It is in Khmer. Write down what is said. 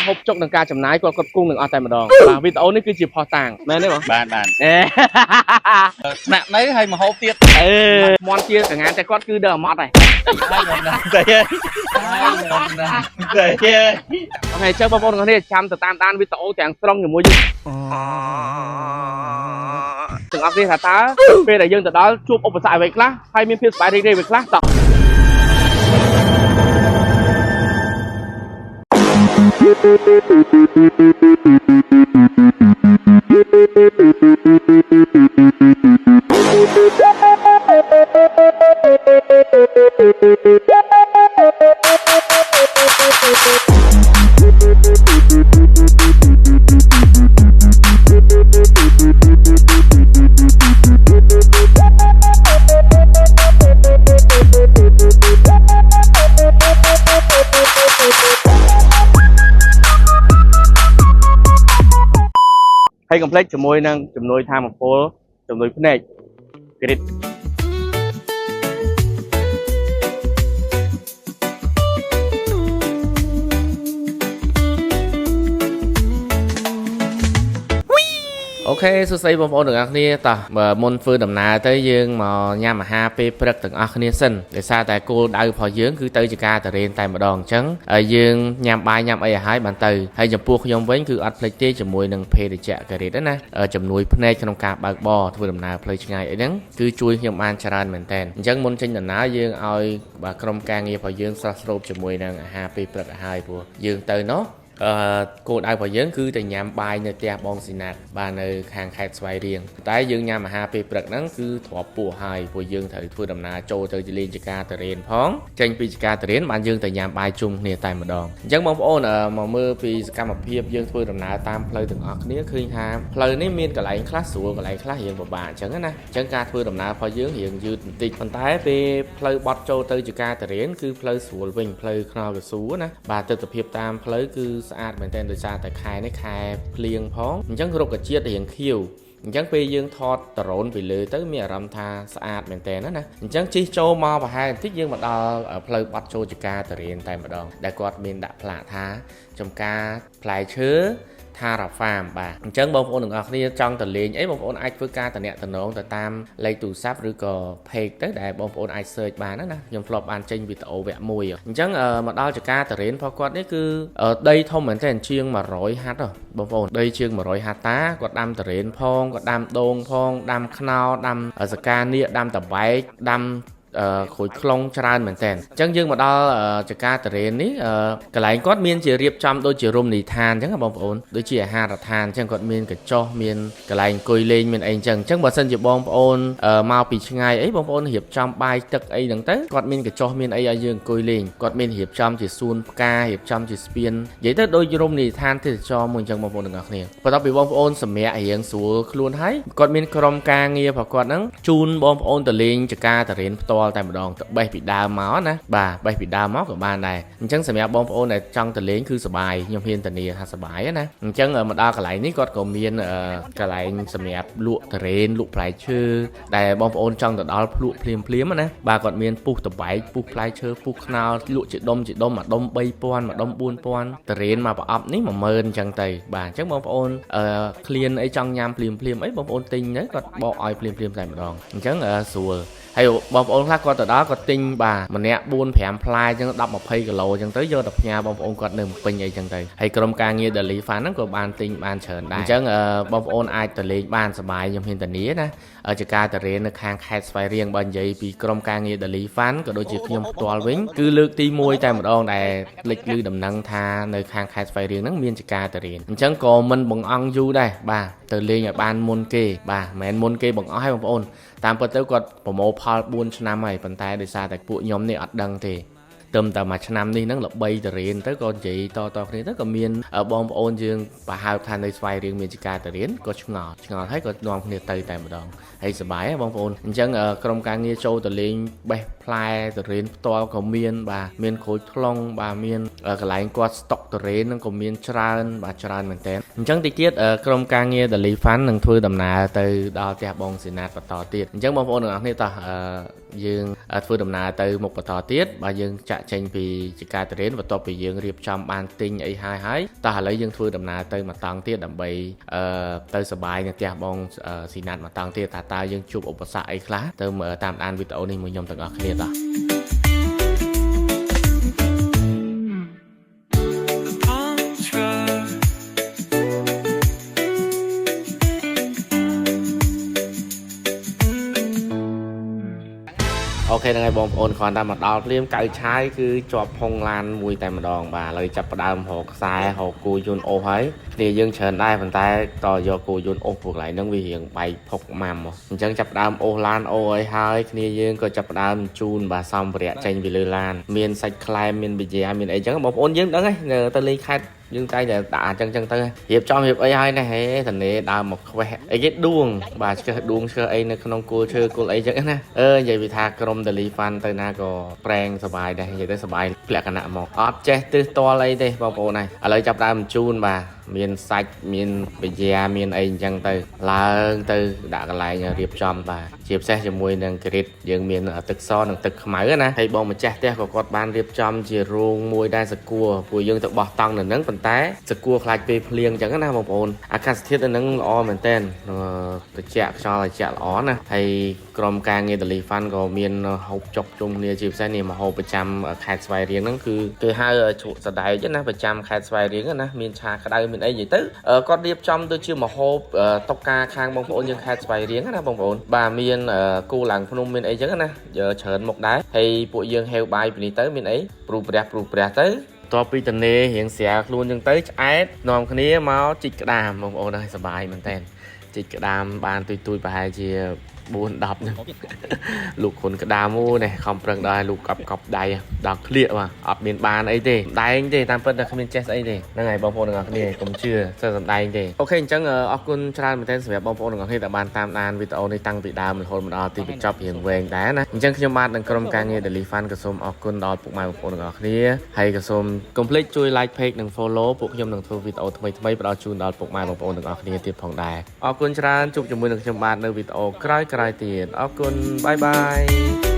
ហូបចុកនឹងការចំណាយគាត់គង់នឹងអស់តែម្ដងបាទវីដេអូនេះគឺជាផុសតាងមែនទេបងបានស្នាក់នៅហើយមកហូបទៀតមន់ជាកងានតែគាត់គឺដើរអមត់ហើយអូខេចុះបងប្អូនទាំងនេះចាំទៅតាមដានវីដេអូទាំងស្រុងជាមួយយើងទាំងអស់គ្នាថាតើពេលដែលយើងទៅដល់ជួបឧបសគ្គអ្វីខ្លះហើយមានភាពសប្បាយរីករាយអ្វីខ្លះតោះហើយកុំភ្លេចជាមួយនឹងជំនួយថាមពលជំនួយភ្នែក Grid អូខេសួស្តីបងប្អូនទាំងអស់គ្នាតោះមុនធ្វើដំណើរទៅយើងមកញ៉ាំអាហារពេលព្រឹកទាំងអស់គ្នាសិនដោយសារតែគោលដៅរបស់យើងគឺទៅជាការតរេនតែម្ដងអញ្ចឹងយើងញ៉ាំបាយញ៉ាំអីឲ្យហើយបានទៅហើយចំពោះខ្ញុំវិញគឺអត់ភ្លេចទេជាមួយនឹងភេទជ្ជៈការីតណាជំនួយភ្នែកក្នុងការបើកបរធ្វើដំណើរផ្លូវឆ្ងាយអីហ្នឹងគឺជួយខ្ញុំបានច្រើនមែនតើអញ្ចឹងមុនចេញដំណើរយើងឲ្យក្រុមការងាររបស់យើងស្រស់ស្រូបជាមួយនឹងអាហារពេលព្រឹកឲ្យហើយព្រោះយើងទៅនោះគោលដៅរបស់យើងគឺទៅញ៉ាំបាយនៅផ្ទះបងស៊ីណាតបាទនៅខាងខេត្តស្វាយរៀងតែយើងញ៉ាំអាហារពេលព្រឹកហ្នឹងគឺធ្លាប់ពោះហើយព្រោះយើងត្រូវធ្វើដំណើរចូលទៅលេងចការតរេនផងចេញពីចការតរេនបានយើងទៅញ៉ាំបាយជុំគ្នាតែម្ដងអញ្ចឹងបងប្អូនមកមើលពីសកម្មភាពយើងធ្វើដំណើរតាមផ្លូវទាំងអស់គ្នាឃើញថាផ្លូវនេះមានកន្លែងខ្លះស្រួលកន្លែងខ្លះរៀងពិបាកអញ្ចឹងណាអញ្ចឹងការធ្វើដំណើររបស់យើងរៀងយឺតបន្តិចប៉ុន្តែពេលផ្លូវបត់ចូលទៅចការតរេនគឺផ្លូវស្រួលវិញផ្លូវថ្នល់កស៊ូណាបាទទិដ្ឋភាពតាមផ្លូវគឺស្អាតមែនទែនដោយសារតែខែនេះខែភ្លៀងផងអញ្ចឹងរុក្ខជាតិរៀងខៀវអញ្ចឹងពេលយើងថតដ្រូនពីលើទៅមានអារម្មណ៍ថាស្អាតមែនតើណាអញ្ចឹងជិះចូលមកប្រហែលបន្តិចយើងមកដល់ផ្លូវបត់ចូលចការតរេនតែម្ដងដែលគាត់មានដាក់ផ្លាកថាចំការផ្លែឈើថារ៉ាហ្វាមបាទអញ្ចឹងបងប្អូនទាំងអស់គ្នាចង់ទៅលេងអីបងប្អូនអាចធ្វើការតំណទៅតាមលេខទូរស័ព្ទឬក៏ page ទៅដែលបងប្អូនអាច search បានណាខ្ញុំធ្លាប់បានចេញវីដេអូវគ្គមួយអញ្ចឹងមកដល់ចការតរេនរបស់គាត់នេះគឺដីធំមែនតើជាង100ហត្ថបងប្អូនដីជាង100ហត្ថតាគាត់ដាំតរេនផងគាត់ដាំដូងផងដាំខ្នុរដាំសកានៀកដាំតបែកដាំក្រូចខ្លងច្រើនមែនតើអញ្ចឹងយើងមកដល់ចការតរេននេះកន្លែងគាត់មានជារៀបចំដូចជារមណីយដ្ឋានអញ្ចឹងបងប្អូនដូចជាអាហារដ្ឋានអញ្ចឹងគាត់មានកញ្ចុះមានកន្លែងអង្គុយលេងមានអីអញ្ចឹងបើសិនជាបងប្អូនមកពីឆ្ងាយអីបងប្អូនរៀបចំបាយទឹកអីហ្នឹងទៅគាត់មានកញ្ចុះមានអីឲ្យយើងអង្គុយលេងគាត់មានរៀបចំជាសួនផ្ការៀបចំជាស្ពាននិយាយទៅដូចរមណីយដ្ឋានទេសចរមួយអញ្ចឹងបងប្អូនទាំងអស់គ្នាបន្ទាប់ពីបងប្អូនសម្រាប់រៀងស្រួលខ្លួនហើយគាត់មានក្រុមការងាររបស់គាត់ហ្នឹងជូនបងប្អូនទៅលេងចការតរេនផ្ទាល់តែម្ដងទៅបេះពីដើមមកណាបាទបេះពីដើមមកក៏បានដែរអញ្ចឹងសម្រាប់បងប្អូនដែលចង់ទៅលេងគឺសប្បាយខ្ញុំហ៊ានធានាថាសប្បាយណាអញ្ចឹងមកដល់កន្លែងនេះគាត់ក៏មានកន្លែងសម្រាប់លក់តរេនលក់ផ្លែឈើដែលបងប្អូនចង់ទៅដល់ភ្លក់ភ្លាមណាបាទគាត់មានពុះតបែកពុះផ្លែឈើពុះខ្នោលក់ជាដុំមួយដុំ3000មួយដុំ4000តរេនមកប្រអប់នេះ10000អញ្ចឹងទៅបាទអញ្ចឹងបងប្អូនឃ្លានអីចង់ញ៉ាំភ្លាមអីបងប្អូនទិញទៅគាត់បកឲ្យភ្លាមតែម្ដងអញ្ចឹងស្រួលហើយបងប្អូនខ្លះគាត់ទៅដល់គាត់ទិញបាទម្នាក់4-5ផ្លែអញ្ចឹង10-20គីឡូអញ្ចឹងទៅយកទៅផ្ញើបងប្អូនគាត់នៅពេញអីអញ្ចឹងទៅហើយក្រុមការងារ Daily Fan ហ្នឹងក៏បានទិញបានច្រើនដែរអញ្ចឹងបងប្អូនអាចទៅលេងបានសប្បាយខ្ញុំហ៊ានធានាណាចការតរេននៅខាងខេត្តស្វាយរៀងបើនិយាយពីក្រុមការងារ Daily Fan ក៏ដូចជាខ្ញុំផ្ទាល់វិញគឺលើកទី1តែម្ដងដែលលេចឮដំណឹងថានៅខាងខេត្តស្វាយរៀងហ្នឹងមានចការតរេនអញ្ចឹងក៏មិនបង្អង់យូរដែរបាទទៅលេងឲ្យបានមុនគេបាទមិនមែនមុនគេបង្អស់ហើយបងប្អូនតាមពិតទៅគាត់ប្រមូលផល4ឆ្នាំហើយប៉ុន្តែដោយសារតែពួកខ្ញុំនេះអត់ដឹងទេទឹមតែមួយឆ្នាំនេះហ្នឹងល្បីតរេនទៅក៏និយាយតគ្នាទៅក៏មានបងប្អូនយើងប្រហែលថានៅស្វាយរៀងមានចការតរេនក៏ឆ្ងល់ហើយក៏នាំគ្នាទៅតែម្ដងហើយសប្បាយហ៎បងប្អូនអញ្ចឹងក្រុមការងារចូលទៅលេងបេះផ្លែតរេនផ្ទាល់ក៏មានបាទមានក្រូចថ្លុងបាទមានកន្លែងគាត់ស្តុកតរេនហ្នឹងក៏មានច្រើនបាទច្រើនមែនតើអញ្ចឹងតិចទៀតក្រុមការងារ Daily Fan នឹងធ្វើដំណើរទៅដល់ផ្ទះបងសេណាតបន្តទៀតអញ្ចឹងបងប្អូនទាំងអស់គ្នាតោះយើងធ្វើដំណើរទៅមុខបន្តទៀតបាទយើងចាក់ ចេញពីជាការទៅរៀនបន្ទាប់ពីយើងរៀបចំបានទិញអីហើយតោះឥឡូវយើងធ្វើដំណើរទៅមកតង់ទៀតដើម្បីទៅសប្បាយនៅផ្ទះបងស៊ីណាត់មកតង់ទៀតតើយើងជួបឧបសគ្គអីខ្លះទៅមើលតាមដានវីដេអូនេះមួយខ្ញុំទាំងអស់គ្នាតោះអូខេហ្នឹងហើយបងប្អូនគ្រាន់តែមកដល់ភ្លាមកៅឆាយគឺជាប់ផុងឡានមួយតែម្ដងបាទឥឡូវចាប់ផ្ដើមរកខ្សែរកគូយន្តអូសហើយគ្នាយើងច្រើនដែរប៉ុន្តែតយកគូយន្តអូសព្រោះកន្លែងហ្នឹងវារៀងបែកផុកម៉ាំអញ្ចឹងចាប់ផ្ដើមអូសឡានអូអីហើយគ្នាយើងក៏ចាប់ផ្ដើមជូនបាទសម្ភារៈចេញពីលើឡានមានសាច់ខ្លែមមានប៊ីយ៉ាមានអីចឹងបងប្អូនយើងដឹងហើយទៅលេងខេត្តយើងតែដាក់អញ្ចឹងទៅរៀបចំរៀបអីហើយណាហេតនេដើមមកខ្វេះអីគេដួងបាទឆ្កឹះដួងឆ្កឹះអីនៅក្នុងគល់ឈើគល់អីចឹងណានិយាយពីថាក្រុម Daily Fun ទៅណាក៏ប្រេងសបាយដែរនិយាយទៅសបាយលក្ខណៈមកអត់ចេះទិសតលអីទេបងប្អូនហើយឥឡូវចាប់ដើមជូនបាទមានសាច់មានប៊ីយ៉ាមានអីអញ្ចឹងទៅឡើងទៅដាក់កន្លែងរៀបចំបាទជាពិសេសជាមួយនឹងក្រីតយើងមានទឹកសនិងទឹកខ្មៅណាហើយបងម្ចាស់ផ្ទះក៏គាត់បានរៀបចំជារោងមួយដែរសកួរពួកយើងទៅបោះតង់នៅហ្នឹងប៉ុន្តែសកួរខ្លាចពេលភ្លៀងអញ្ចឹងណាបងប្អូនអាកាសធាតុនៅហ្នឹងល្អមែនតើត្រជាក់ខ្យល់ត្រជាក់ល្អណាហើយក្រុមការងារ Daily Fun ក៏មានហូបចុកជុំគ្នាជាពិសេសនេះមកហូបប្រចាំខេត្តស្វាយរៀងហ្នឹងគឺគេហៅជ្រក់សដែកណាប្រចាំខេត្តស្វាយរៀងណាមានឆាក្តៅមានអីនិយាយទៅគាត់រៀបចំទៅជាមហូបតុកការខាងបងប្អូនយើងខេត្តស្វាយរៀងណាបងប្អូនបាទមានគូឡើងភ្នំមានអីចឹងណាច្រើនមុខដែរហើយពួកយើងហេវបាយពីនេះទៅមានអីព្រុសព្រះទៅតពីតនេរៀងស្រាលខ្លួនចឹងទៅឆ្អែតនាំគ្នាមកជីកក្តាមបងប្អូនហើយសប្បាយមែនតើជីកក្តាមបានទួយប្រហែលជា4-10ហ្នឹងលោកគុនក្តាមអូនេះខំប្រឹងដែរលោកកប់ដៃដល់ក្លៀកបាទអត់មានបានអីទេដែងទេតាមពិតតែគ្មានចេះស្អីទេហ្នឹងហើយបងប្អូនទាំងអស់គ្នាកុំជឿសើសំដែងទេអូខេអញ្ចឹងអរគុណច្រើនមែនទែនសម្រាប់បងប្អូនទាំងអស់គ្នាដែលបានតាមដានវីដេអូនេះតាំងពីដើមរហូតមកដល់ទីបញ្ចប់រៀងវែងដែរណាអញ្ចឹងខ្ញុំបាទនឹងក្រុមការងារ Daily Fun ក៏សូមអរគុណដល់ពុកម៉ែបងប្អូនទាំងអស់គ្នាហើយក៏សូមកុំភ្លេចជួយ like page និង follow ពួកខ្ញុំនឹងធ្វើវីដេអូថ្មីៗផ្ដល់ជូនដល់ពុកម៉ែបងប្អូនទាំងអស់គ្នាទៀតផងដែរអរគុណច្រើនជួបជាមួយនឹងខ្ញុំបាទនៅវីដេអូក្រោយៗទៀតអរគុណបាយបាយ